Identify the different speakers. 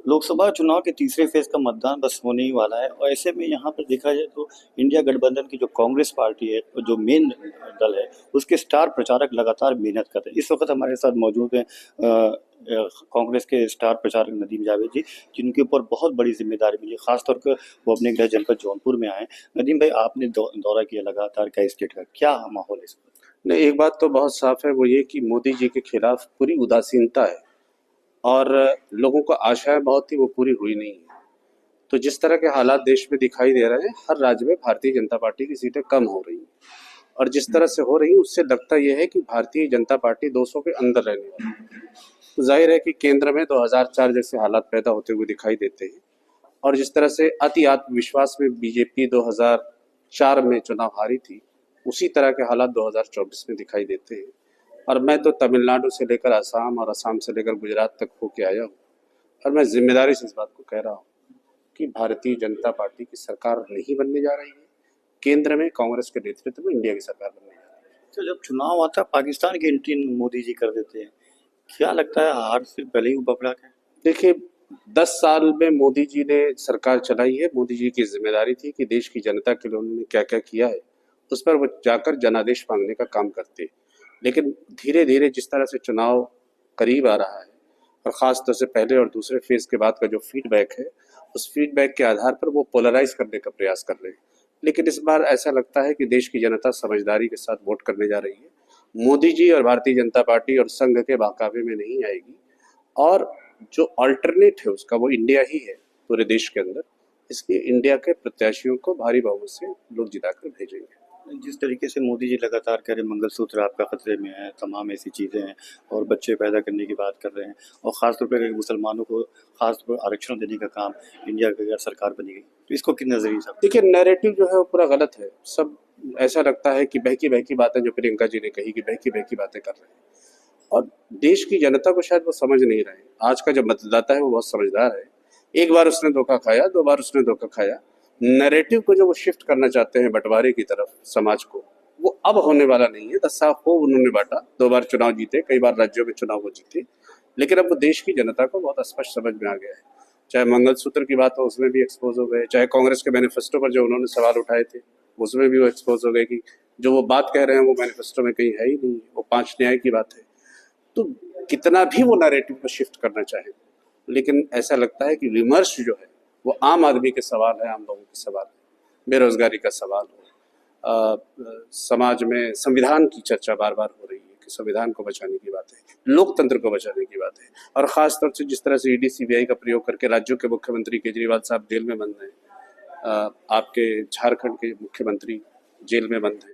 Speaker 1: लोकसभा चुनाव के तीसरे फेज का मतदान बस होने ही वाला है और ऐसे में यहाँ पर देखा जाए तो इंडिया गठबंधन की जो कांग्रेस पार्टी है और जो मेन दल है उसके स्टार प्रचारक लगातार मेहनत कर रहे हैं। इस वक्त हमारे साथ मौजूद हैं कांग्रेस के स्टार प्रचारक नदीम जावेद जी, जिनके ऊपर बहुत बड़ी जिम्मेदारी मिली, खासतौर पर वो अपने गृह जनपद जौनपुर में आए। नदीम भाई, आपने दौरा किया लगातार कई स्टेट का, क्या माहौल है इस वक्त?
Speaker 2: नहीं, एक बात तो बहुत साफ है, वो ये कि मोदी जी के खिलाफ पूरी उदासीनता है और लोगों को आशाएं बहुत थी, वो पूरी हुई नहीं है। तो जिस तरह के हालात देश में दिखाई दे रहे हैं, हर राज्य में भारतीय जनता पार्टी की सीटें कम हो रही हैं और जिस तरह से हो रही है उससे लगता यह है कि भारतीय जनता पार्टी 200 के अंदर रहने वाली है। तो जाहिर है कि केंद्र में 2004 जैसे हालात पैदा होते हुए दिखाई देते हैं और जिस तरह से अति आत्मविश्वास में बीजेपी 2004 में चुनाव हारी थी, उसी तरह के हालात 2024 में दिखाई देते हैं। और मैं तो तमिलनाडु से लेकर असम और असम से लेकर गुजरात तक होके आया हूँ और मैं जिम्मेदारी से इस बात को कह रहा हूँ कि भारतीय जनता पार्टी की सरकार नहीं बनने जा रही है। केंद्र में कांग्रेस के नेतृत्व में इंडिया की सरकार बनने जा रही है।
Speaker 1: तो जब चुनाव आता है पाकिस्तान की एंट्री मोदी जी कर देते हैं, क्या लगता है हार से पहले ही बपड़ा है?
Speaker 2: देखिए, 10 साल में मोदी जी ने सरकार चलाई है। मोदी जी की जिम्मेदारी थी कि देश की जनता के लिए उन्होंने क्या क्या किया है उस पर वो जाकर जनादेश मांगने का काम करते। लेकिन धीरे धीरे जिस तरह से चुनाव करीब आ रहा है और ख़ास तौर से पहले और दूसरे फेज़ के बाद का जो फीडबैक है, उस फीडबैक के आधार पर वो पोलराइज़ करने का प्रयास कर रहे हैं। लेकिन इस बार ऐसा लगता है कि देश की जनता समझदारी के साथ वोट करने जा रही है। मोदी जी और भारतीय जनता पार्टी और संघ के बहकावे में नहीं आएगी और जो अल्टरनेट है उसका वो इंडिया ही है पूरे देश के अंदर। इसलिए इंडिया के प्रत्याशियों को भारी बहुमत से लोग जिताकर भेजेंगे।
Speaker 1: जिस तरीके से मोदी जी लगातार कह रहे हैं मंगलसूत्र आपका खतरे में है, तमाम ऐसी चीज़ें हैं और बच्चे पैदा करने की बात कर रहे हैं और ख़ासतौर पर मुसलमानों को खासतौर पर आरक्षण देने का काम इंडिया की अगर सरकार बनेगी तो इसको किस नज़रिए से?
Speaker 2: देखिए, नैरेटिव जो है वो पूरा गलत है। सब ऐसा लगता है कि बहकी बहकी बातें जो प्रियंका जी ने कही कि बहकी बहकी बातें कर रहे हैं और देश की जनता को शायद वो समझ नहीं रहे। आज का जो मतदाता है वो बहुत समझदार है। एक बार उसने धोखा खाया, 2 बार उसने धोखा खाया। नैरेटिव को जो वो शिफ्ट करना चाहते हैं बंटवारे की तरफ समाज को, वो अब होने वाला नहीं है। 10 साल को उन्होंने बांटा, 2 बार चुनाव जीते, कई बार राज्यों में चुनाव वो जीते, लेकिन अब वो देश की जनता को बहुत स्पष्ट समझ में आ गया है। चाहे मंगलसूत्र की बात हो उसमें भी एक्सपोज हो गए, चाहे कांग्रेस के मैनिफेस्टो पर जो उन्होंने सवाल उठाए थे उसमें भी वो एक्सपोज हो गए कि जो वो बात कह रहे हैं वो मैनिफेस्टो में कहीं है ही नहीं, वो 5 न्याय की बात है। तो कितना भी वो नैरेटिव को शिफ्ट करना चाहे, लेकिन ऐसा लगता है कि विमर्श जो है वो आम आदमी के सवाल है, आम लोगों के सवाल है। बेरोजगारी का सवाल हो, समाज में संविधान की चर्चा बार बार हो रही है कि संविधान को बचाने की बात है, लोकतंत्र को बचाने की बात है और ख़ास तौर से जिस तरह से ईडी सीबीआई का प्रयोग करके राज्यों के मुख्यमंत्री केजरीवाल साहब जेल में बंद हैं, आपके झारखंड के मुख्यमंत्री जेल में बंद हैं।